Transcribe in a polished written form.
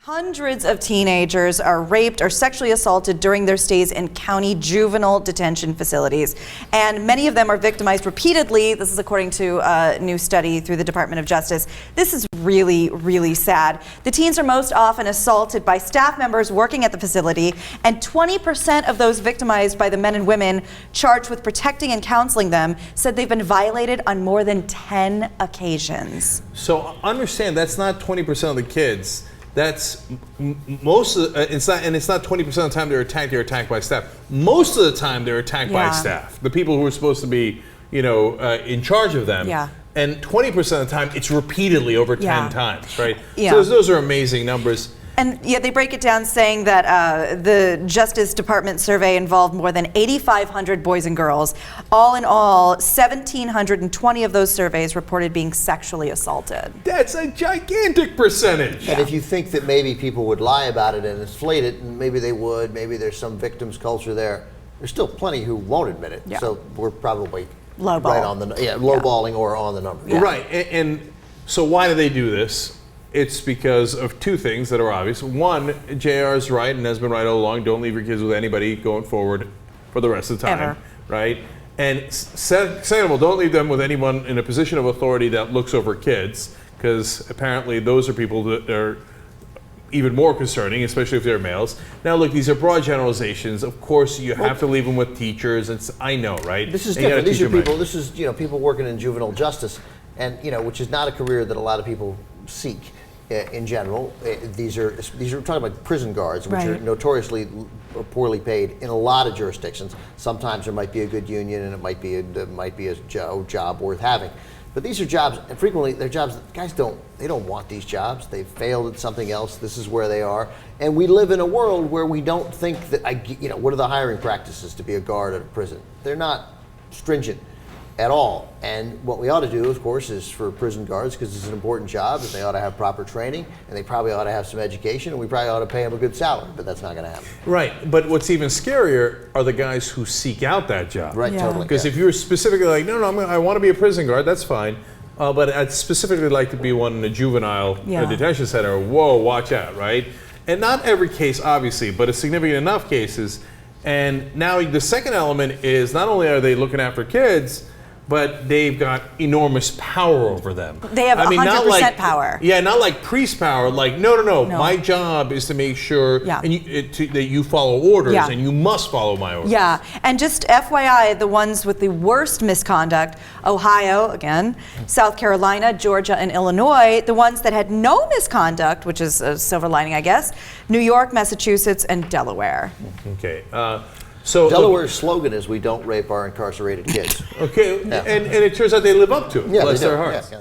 Hundreds of teenagers are raped or sexually assaulted during their stays in county juvenile detention facilities. And many of them are victimized repeatedly. This is according to a new study through the Department of Justice. This is really, really sad. The teens are most often assaulted by staff members working at the facility, and 20% of those victimized by the men and women charged with protecting and counseling them said they've been violated on more than 10 occasions. So understand, that's not 20% of the kids. That's most of the, it's not 20% of the time they're attacked by staff. Most of the time they're attacked by staff, the people who are supposed to be, in charge of them. Yeah. And 20% of the time it's repeatedly over 10 times, right? Yeah. So those are amazing numbers. And yet they break it down saying that the Justice Department survey involved more than 8,500 boys and girls. All in all, 1,720 of those surveys reported being sexually assaulted. That's a gigantic percentage. And if you think that maybe people would lie about it and inflate it, and maybe they would, maybe there's some victims culture there, there's still plenty who won't admit it. Yeah. So we're probably lowball. right on the lowballing or on the number. Yeah. Right, and so why do they do this? It's because of two things that are obvious. One, JR is right and has been right all along. Don't leave your kids with anybody going forward for the rest of the time. Ever. Right? And second of all, don't leave them with anyone in a position of authority that looks over kids, because apparently those are people that are even more concerning, especially if they're males. Now look, these are broad generalizations. Of course, you have to leave them with teachers. I know, right? This is different. These are people. This is people working in juvenile justice, and which is not a career that a lot of people seek. In general, these are talking about prison guards, which are notoriously poorly paid in a lot of jurisdictions. Sometimes there might be a good union, and it might be a job worth having. But these are jobs, and frequently they're jobs that guys don't want these jobs. They've failed at something else. This is where they are, and we live in a world where we don't think that what are the hiring practices to be a guard at a prison? They're not stringent at all. And what we ought to do, of course, is for prison guards, because it's an important job, that they ought to have proper training, and they probably ought to have some education, and we probably ought to pay them a good salary, but that's not going to happen. Right, but what's even scarier are the guys who seek out that job. Right, totally. Because if you're specifically like, no, I want to be a prison guard, that's fine, but I'd specifically like to be one in a juvenile detention center, whoa, watch out, right? And not every case, obviously, but a significant enough cases. And now the second element is not only are they looking after kids, but they've got enormous power over them. They have 100% power. Yeah, not like priest power. Like, no. My job is to make sure that you follow orders, and you must follow my orders. Yeah, and just FYI, the ones with the worst misconduct, Ohio, again, South Carolina, Georgia, and Illinois. The ones that had no misconduct, which is a silver lining, I guess, New York, Massachusetts, and Delaware. Okay. So Delaware's slogan is, "We don't rape our incarcerated kids." Okay, and it turns out they live up to it. Bless their hearts.